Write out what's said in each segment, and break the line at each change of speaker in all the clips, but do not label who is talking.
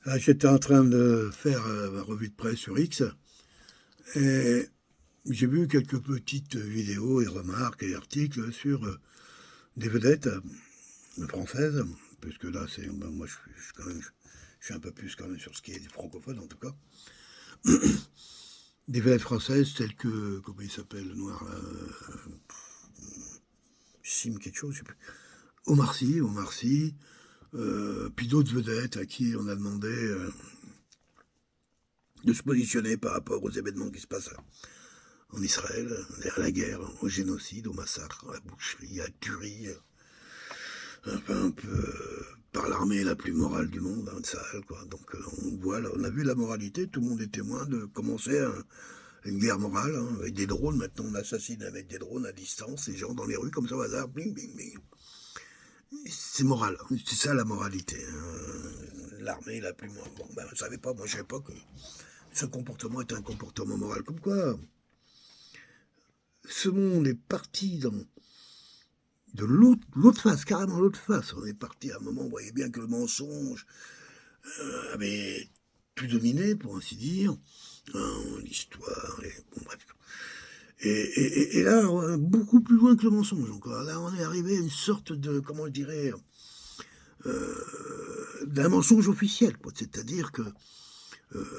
Ah, j'étais en train de faire ma revue de presse sur X et j'ai vu quelques petites vidéos et remarques et articles sur des vedettes françaises, puisque là, moi, je suis un peu plus quand même sur ce qui est francophone en tout cas. Des vedettes françaises telles que, comment il s'appelle, le noir là, Sim quelque chose, je sais plus. Omar Sy, puis d'autres vedettes à qui on a demandé de se positionner par rapport aux événements qui se passent en Israël, à la guerre, au génocide, au massacre, à la boucherie, à la tuerie, un peu par l'armée la plus morale du monde, hein, de Sahel, quoi. Donc on voit, là, on a vu la moralité, tout le monde est témoin de commencer une guerre morale, hein, avec des drones. Maintenant on assassine avec des drones à distance les gens dans les rues comme ça au hasard, bing, bing, bing. C'est moral, c'est ça la moralité, hein. L'armée la plus morale. Bon, ben, je savais pas, moi je savais pas que ce comportement est un comportement moral. Comme quoi, ce monde est parti dans de l'autre face, carrément l'autre face. On est parti à un moment, on voyait bien que le mensonge avait tout dominé, pour ainsi dire, hein, l'histoire, bon, bref. Et là, beaucoup plus loin que le mensonge encore. Là, on est arrivé à une sorte de, comment je dirais, d'un mensonge officiel. C'est-à-dire que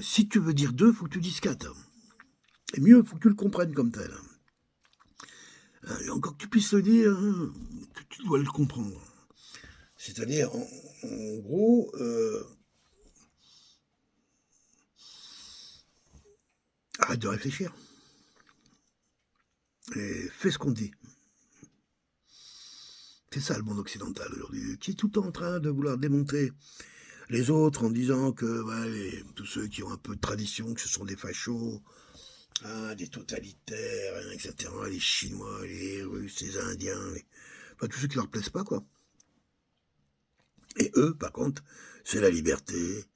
si tu veux dire deux, il faut que tu dises quatre. Et mieux, il faut que tu le comprennes comme tel. Et encore que tu puisses le dire, hein, tu dois le comprendre. C'est-à-dire, en gros, arrête de réfléchir et fais ce qu'on te dit. C'est ça le monde occidental aujourd'hui, qui est tout le temps en train de vouloir démonter les autres en disant que ouais, tous ceux qui ont un peu de tradition, que ce sont des fachos, hein, des totalitaires, hein, etc., les Chinois, les Russes, les Indiens, enfin tous ceux qui leur plaisent pas, quoi. Et eux, par contre, c'est la liberté,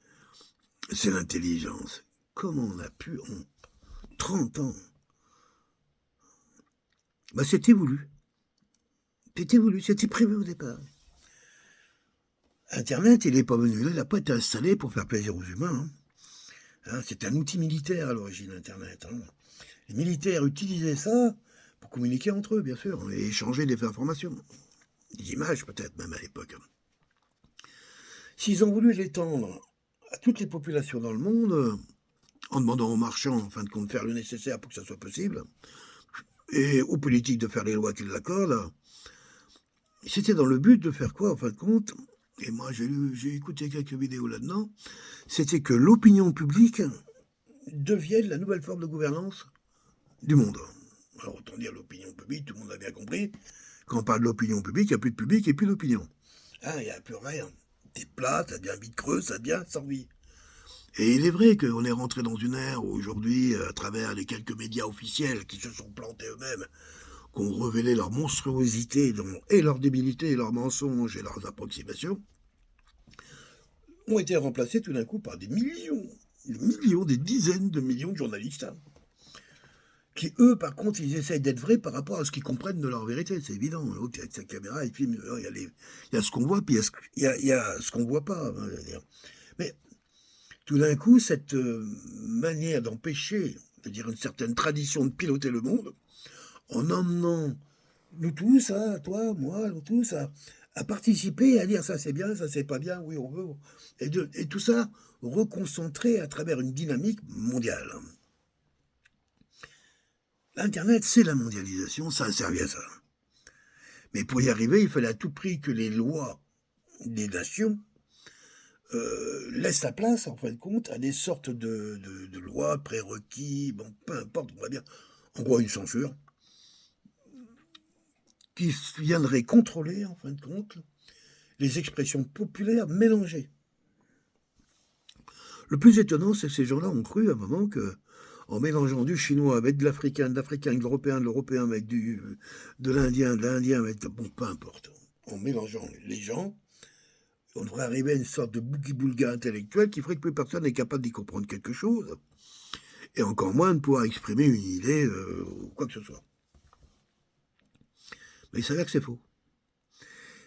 c'est l'intelligence. Comment on a pu, en 30 ans, bah c'était voulu. C'était voulu, c'était prévu au départ. Internet, il n'est pas venu là, il n'a pas été installé pour faire plaisir aux humains, hein. Hein, c'est un outil militaire à l'origine, Internet, hein. Les militaires utilisaient ça pour communiquer entre eux, bien sûr, et échanger des informations. Des images, peut-être, même à l'époque. S'ils ont voulu l'étendre à toutes les populations dans le monde, en demandant aux marchands, en fin de compte, de faire le nécessaire pour que ça soit possible, et aux politiques de faire les lois qu'ils l'accordent, c'était dans le but de faire quoi, en fin de compte? Et moi, j'ai écouté quelques vidéos là-dedans. C'était que l'opinion publique devienne la nouvelle forme de gouvernance du monde. Alors, autant dire l'opinion publique, tout le monde a bien compris. Quand on parle de l'opinion publique, il n'y a plus de public et plus d'opinion. Ah, il n'y a plus rien. T'es plat, ça devient vide creux, ça devient sans vie. Et il est vrai qu'on est rentré dans une ère où aujourd'hui, à travers les quelques médias officiels qui se sont plantés eux-mêmes, qui ont révélé leur monstruosité et leur débilité et leurs mensonges et leurs approximations, ont été remplacés tout d'un coup par des millions, des dizaines de millions de journalistes, hein, qui, eux, par contre, ils essayent d'être vrais par rapport à ce qu'ils comprennent de leur vérité, c'est évident. L'autre, avec sa caméra, il filme, il y a ce qu'on voit, puis il y a ce qu'on voit pas, hein, je veux dire. Mais tout d'un coup, cette manière d'empêcher, de dire une certaine tradition de piloter le monde, en emmenant nous tous, hein, toi, moi, nous tous, à participer, à dire ça c'est bien, ça c'est pas bien, oui on veut, et tout ça reconcentré à travers une dynamique mondiale. L'Internet, c'est la mondialisation, ça a servi à ça. Mais pour y arriver, il fallait à tout prix que les lois des nations laissent la place, en fin de compte, à des sortes de lois, prérequis, bon, peu importe, on va bien, en gros une censure, qui viendrait contrôler, en fin de compte, les expressions populaires mélangées. Le plus étonnant, c'est que ces gens-là ont cru à un moment que, en mélangeant du chinois avec de l'africain avec de l'européen avec de l'indien avec... Bon, peu importe. En mélangeant les gens, on devrait arriver à une sorte de bougie-boulga intellectuel qui ferait que plus personne n'est capable d'y comprendre quelque chose, et encore moins de pouvoir exprimer une idée ou quoi que ce soit. Mais il s'avère que c'est faux.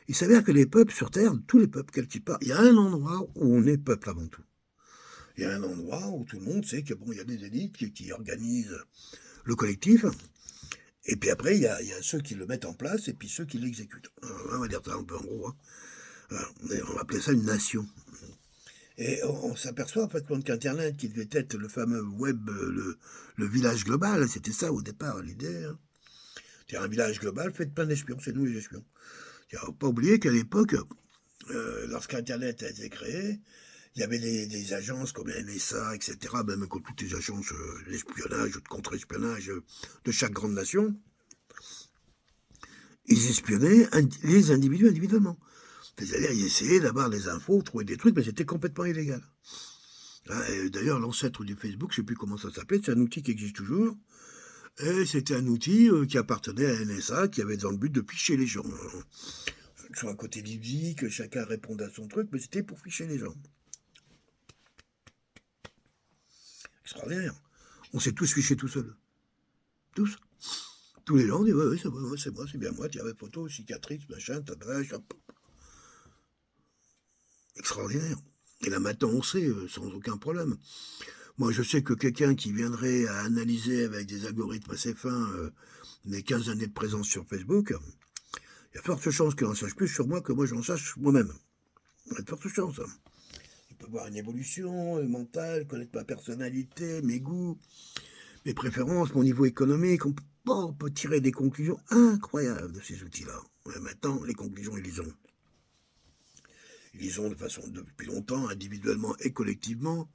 Il s'avère que les peuples sur Terre, tous les peuples, quelque part, il y a un endroit où on est peuple avant tout. Il y a un endroit où tout le monde sait que bon, il y a des élites qui organisent le collectif, et puis après, il y a ceux qui le mettent en place, et puis ceux qui l'exécutent. On va dire ça un peu en gros. Hein. On va appeler ça une nation. Et on s'aperçoit en fait qu'Internet, qui devait être le fameux web, le village global, c'était ça au départ l'idée. Hein. C'est un village global fait de plein d'espions, c'est nous les espions. Il ne faut pas oublier qu'à l'époque, lorsqu'Internet a été créé, il y avait des agences comme la NSA, etc., même comme toutes les agences d'espionnage ou de contre-espionnage de chaque grande nation, ils espionnaient les individus individuellement. C'est-à-dire, ils essayaient d'avoir des infos, trouver des trucs, mais c'était complètement illégal. D'ailleurs, l'ancêtre du Facebook, je ne sais plus comment ça s'appelait, c'est un outil qui existe toujours, et c'était un outil qui appartenait à NSA, qui avait dans le but de ficher les gens. Soit un côté ludique, chacun répondait à son truc, mais c'était pour ficher les gens. Extraordinaire. On s'est tous fichés tout seuls. Tous. Tous les gens disent, ouais, c'est moi, c'est bien moi, tiens, photo, cicatrice, machin, tablage, hop. Extraordinaire. Et là maintenant on sait, sans aucun problème. Moi je sais que quelqu'un qui viendrait à analyser avec des algorithmes assez fins mes 15 années de présence sur Facebook, il y a forte chance qu'il en sache plus sur moi que moi j'en sache moi-même. Il y a de fortes chances. Hein. Il peut voir une évolution mentale, connaître ma personnalité, mes goûts, mes préférences, mon niveau économique. On peut tirer des conclusions incroyables de ces outils-là. Et maintenant, les conclusions, ils les ont. Ils les ont de façon depuis longtemps, individuellement et collectivement.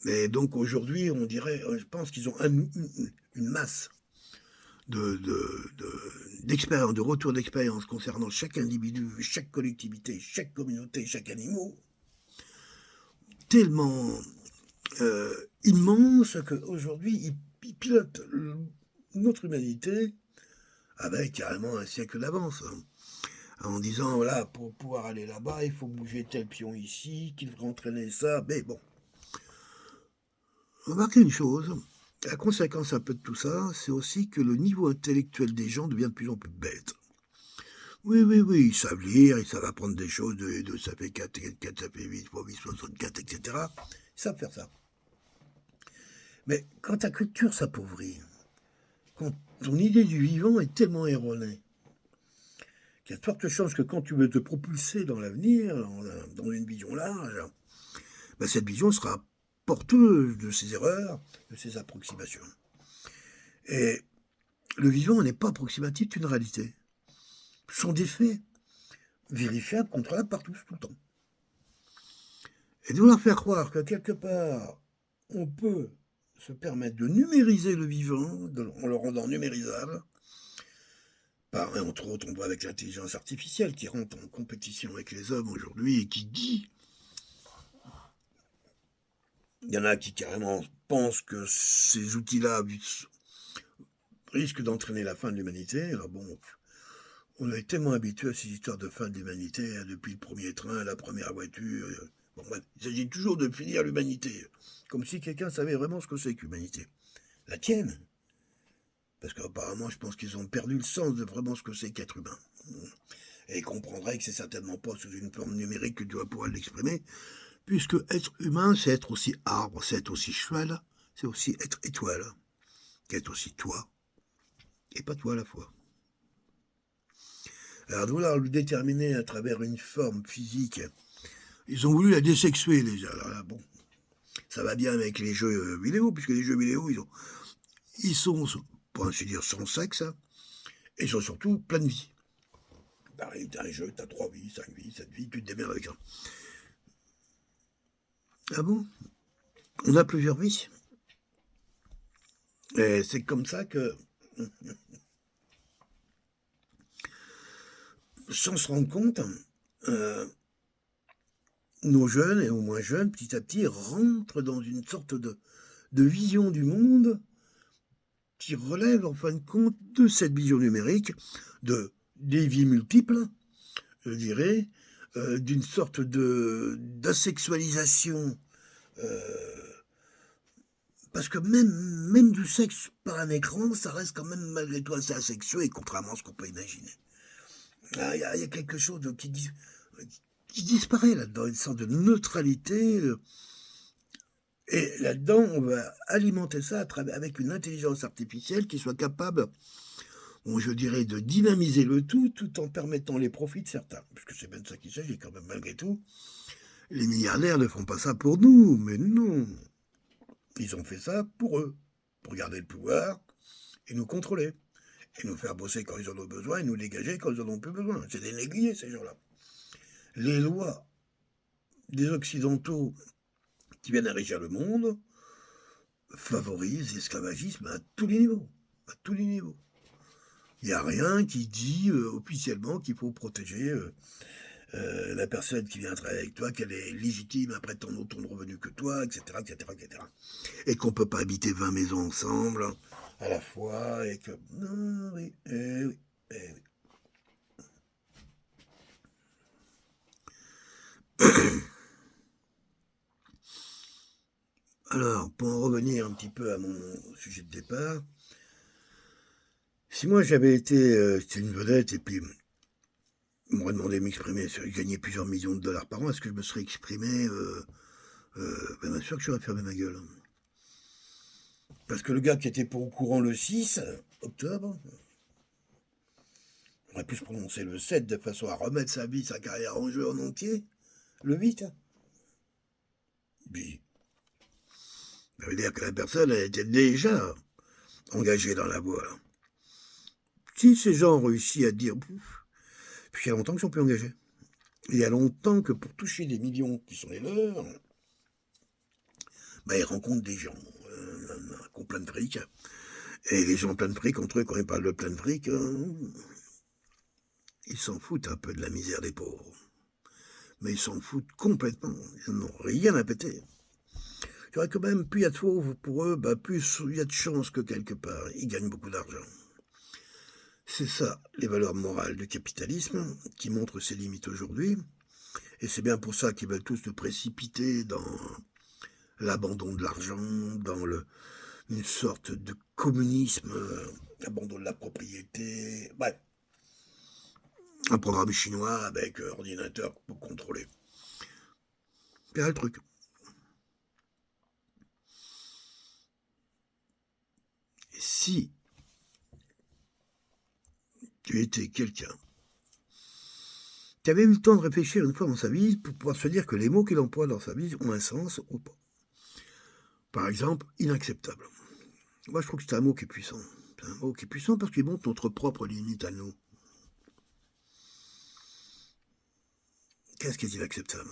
Mais donc aujourd'hui, on dirait, je pense qu'ils ont une masse d'expérience, de retour d'expérience concernant chaque individu, chaque collectivité, chaque communauté, chaque animal, tellement immense qu'aujourd'hui, ils pilotent notre humanité avec carrément un siècle d'avance. Hein. En disant, voilà, pour pouvoir aller là-bas, il faut bouger tel pion ici, qu'il devrait entraîner ça, mais bon. Remarquez une chose, la conséquence un peu de tout ça, c'est aussi que le niveau intellectuel des gens devient de plus en plus bête. Oui, ils savent lire, ils savent apprendre des choses, 2 et 2, ça fait 4, 4, ça fait 8, 8, 64, etc. Ils savent faire ça. Mais quand ta culture s'appauvrit, quand ton idée du vivant est tellement erronée, qu'il y a de fortes chances que quand tu veux te propulser dans l'avenir, dans une vision large, ben cette vision sera porteuse de ses erreurs, de ses approximations. Et le vivant n'est pas approximatif d'une réalité. Ce sont des faits vérifiables, contrôlables par tous, tout le temps. Et de vouloir faire croire que quelque part, on peut se permettre de numériser le vivant, en le rendant numérisable, entre autres, on voit avec l'intelligence artificielle qui rentre en compétition avec les hommes aujourd'hui et qui dit. Il y en a qui carrément pensent que ces outils-là risquent d'entraîner la fin de l'humanité. Alors bon, on est tellement habitué à ces histoires de fin de l'humanité, hein, depuis le premier train, la première voiture. Bon, bref, il s'agit toujours de finir l'humanité. Comme si quelqu'un savait vraiment ce que c'est que l'humanité. La tienne. Parce qu'apparemment, je pense qu'ils ont perdu le sens de vraiment ce que c'est qu'être humain. Et ils comprendraient que c'est certainement pas sous une forme numérique que tu vas pouvoir l'exprimer, puisque être humain, c'est être aussi arbre, c'est être aussi cheval, c'est aussi être étoile, qu'être aussi toi, et pas toi à la fois. Alors de vouloir le déterminer à travers une forme physique, ils ont voulu la désexuer déjà. Alors là, bon, ça va bien avec les jeux vidéo, puisque les jeux vidéo, ils sont, pour ainsi dire, sans sexe, hein, et ils sont surtout plein de vie. Pareil, t'as un jeu, t'as 3 vies, 5 vies, 7 vies, tu te démerdes avec ça. Ah bon? On a plusieurs vies. Et c'est comme ça que, sans se rendre compte, nos jeunes et aux moins jeunes, petit à petit, rentrent dans une sorte de vision du monde qui relève en fin de compte de cette vision numérique, des vies multiples, je dirais, d'une sorte d'asexualisation, parce que même du sexe par un écran, ça reste quand même malgré tout assez asexué, contrairement à ce qu'on peut imaginer. Il y a quelque chose qui disparaît là-dedans, une sorte de neutralité Et là-dedans, on va alimenter ça avec une intelligence artificielle qui soit capable, bon, je dirais, de dynamiser le tout en permettant les profits de certains. Puisque c'est bien de ça qu'il s'agit quand même, malgré tout. Les milliardaires ne font pas ça pour nous, mais non. Ils ont fait ça pour eux, pour garder le pouvoir et nous contrôler. Et nous faire bosser quand ils en ont besoin et nous dégager quand ils en ont plus besoin. C'est des négligés, ces gens-là. Les lois des Occidentaux qui viennent enrichir le monde favorisent l'esclavagisme à tous les niveaux. À tous les niveaux. Il n'y a rien qui dit officiellement qu'il faut protéger la personne qui vient travailler avec toi, qu'elle est légitime à prétendre autant de revenus que toi, etc., etc., etc. Et qu'on ne peut pas habiter 20 maisons ensemble à la fois, et que... Non, oui, oui, oui. Alors, pour en revenir un petit peu à mon sujet de départ, si moi j'avais été une vedette et puis on m'aurait demandé de m'exprimer, gagner plusieurs millions de dollars par an, est-ce que je me serais exprimé bien sûr que j'aurais fermé ma gueule. Parce que le gars qui était pas au courant le 6 octobre aurait pu se prononcer le 7 de façon à remettre sa vie, sa carrière en jeu en entier. Le 8. Puis, ça veut dire que la personne elle était déjà engagée dans la voie. Si ces gens ont réussi à dire, puis il y a longtemps qu'ils sont plus engagés. Il y a longtemps que pour toucher des millions qui sont les leurs, ils rencontrent des gens qui ont plein de fric. Et les gens plein de fric, entre eux, quand ils parlent de plein de fric, ils s'en foutent un peu de la misère des pauvres. Mais ils s'en foutent complètement. Ils n'ont rien à péter. Je dirais que même, plus il y a de fauves pour eux, plus il y a de chances que quelque part, ils gagnent beaucoup d'argent. C'est ça, les valeurs morales du capitalisme, qui montrent ses limites aujourd'hui. Et c'est bien pour ça qu'ils veulent tous se précipiter dans l'abandon de l'argent, dans une sorte de communisme, l'abandon de la propriété, bref. Un programme chinois avec ordinateur pour contrôler. C'est là le truc. Si tu étais quelqu'un qui avait eu le temps de réfléchir une fois dans sa vie pour pouvoir se dire que les mots qu'il emploie dans sa vie ont un sens ou pas. Par exemple, inacceptable. Moi, je trouve que c'est un mot qui est puissant. C'est un mot qui est puissant parce qu'il montre notre propre limite à nous. Qu'est-ce qui est inacceptable?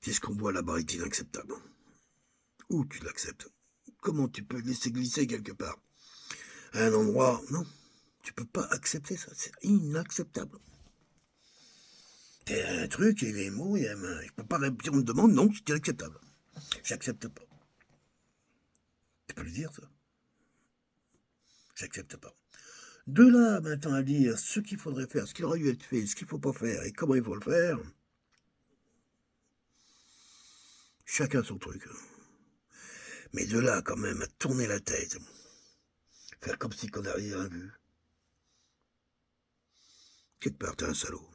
Qu'est-ce qu'on voit là-bas est inacceptable? Où tu l'acceptes? Comment tu peux laisser glisser quelque part? À un endroit, non. Tu peux pas accepter ça, c'est inacceptable. C'est un truc, et les mots, je peux pas répondre, on me demande, non, c'est inacceptable. J'accepte pas. Tu peux le dire, ça? J'accepte pas. De là, maintenant, à dire ce qu'il faudrait faire, ce qu'il aurait dû être fait, ce qu'il faut pas faire, et comment il faut le faire, chacun son truc. Mais de là, quand même, à tourner la tête, faire comme si qu'on n'avait rien vu. Quelque part, t'es un salaud.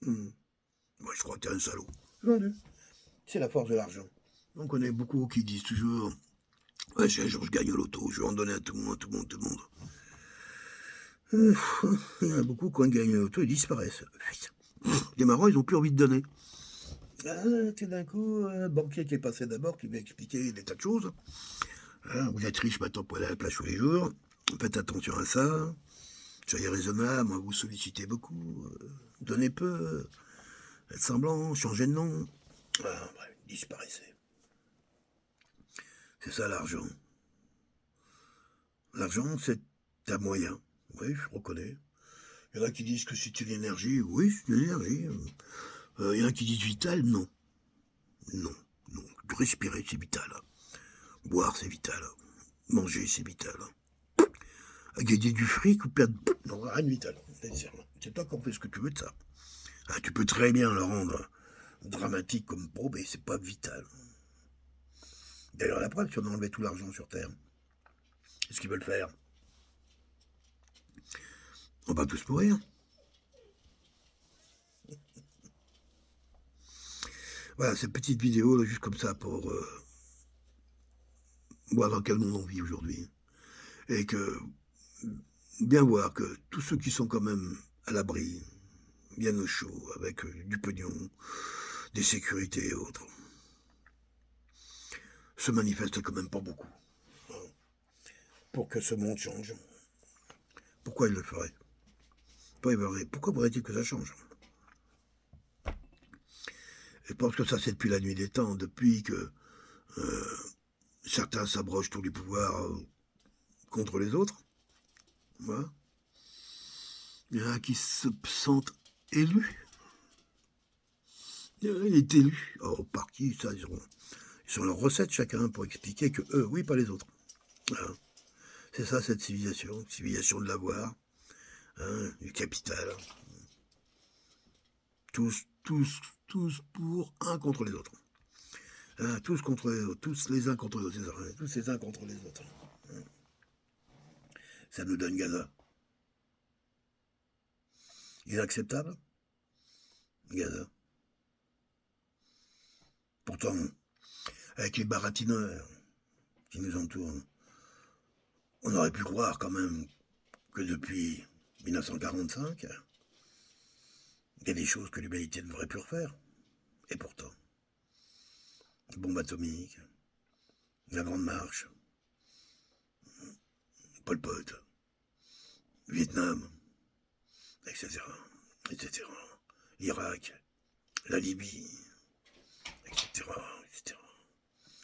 Moi, je crois que t'es un salaud. Vendu. C'est la force de l'argent. On connaît beaucoup qui disent toujours, ouais, si un jour je gagne au loto, je vais en donner à tout le monde, tout le monde, tout le monde. Il y en a beaucoup, quand ils gagnent au loto, ils disparaissent. Les marrants, ils n'ont plus envie de donner. Tout d'un coup, un banquier qui est passé d'abord, qui m'a expliqué des tas de choses. Vous êtes riche maintenant pour aller à la plage tous les jours. Faites attention à ça. Soyez raisonnable, moi vous sollicitez beaucoup. Donnez peu. Faites semblant, changez de nom. Bref, disparaissez. C'est ça l'argent. L'argent, c'est un moyen. Oui, je reconnais. Il y en a qui disent que c'est une énergie. Oui, c'est une énergie. Il y en a qui disent vital. Non. Non. Non. Respirer, c'est vital. Boire, c'est vital. Manger, c'est vital. Gagner du fric ou perdre... Non, rien de vital. C'est toi qui en fais ce que tu veux de ça. Tu peux très bien le rendre dramatique comme pro, mais c'est pas vital. D'ailleurs, la preuve, si on enlevait tout l'argent sur Terre, c'est ce qu'ils veulent faire. On va tous mourir. Voilà, cette petite vidéo, là, juste comme ça, pour voir dans quel monde on vit aujourd'hui. Et que bien voir que tous ceux qui sont quand même à l'abri, bien au chaud, avec du pognon, des sécurités et autres, se manifestent quand même pas beaucoup, hein, pour que ce monde change. Pourquoi il le ferait? Pourquoi voudrait-il que ça change? Je pense que ça, c'est depuis la nuit des temps, depuis que euh, certains s'abrochent tous les pouvoirs contre les autres. Voilà. Il y en a qui se sentent élus. Il est élu. Oh, par qui ça, ils ont leur recette chacun pour expliquer que eux, oui, pas les autres. Voilà. C'est ça, cette civilisation de l'avoir, hein, du capital. Tous pour un contre les autres. Hein, tous contre les autres, tous les uns contre les autres, hein, tous les uns contre les autres. Hein. Ça nous donne Gaza. Inacceptable, Gaza. Pourtant, avec les baratineurs qui nous entourent, on aurait pu croire quand même que depuis 1945, il y a des choses que l'humanité ne devrait plus refaire. Et pourtant, bombe atomique, la Grande Marche, Pol Pot, Vietnam, etc., etc., l'Irak, la Libye, etc., etc.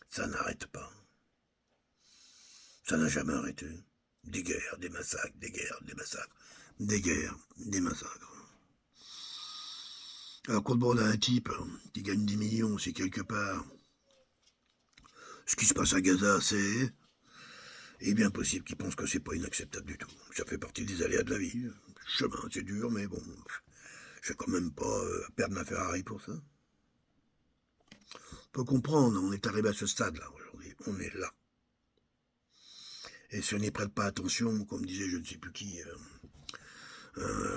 Ça n'arrête pas. Ça n'a jamais arrêté. Des guerres, des massacres, des guerres, des massacres, des guerres, des massacres. Alors qu'on demande à un type qui gagne 10 millions, si quelque part, ce qui se passe à Gaza, c'est... Il est bien possible qu'il pense que c'est pas inacceptable du tout. Ça fait partie des aléas de la vie. Le chemin, c'est dur, mais bon, je vais quand même pas perdre ma Ferrari pour ça. On peut comprendre, on est arrivé à ce stade-là aujourd'hui. On est là. Et si on n'y prête pas attention, comme disait je ne sais plus qui,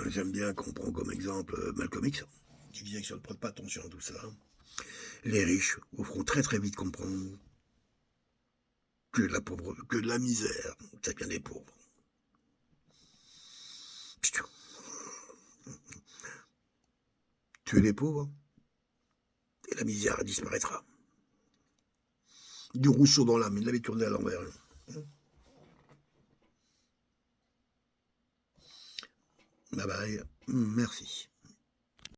j'aime bien qu'on prend comme exemple Malcolm X, qui disait que si on ne prête pas attention à tout ça, les riches vous feront très très vite comprendre que la misère, ça vient des pauvres. Putain. Tuer les pauvres, et la misère disparaîtra. Du Rousseau dans l'âme, il l'avait tourné à l'envers. Bye bye, merci.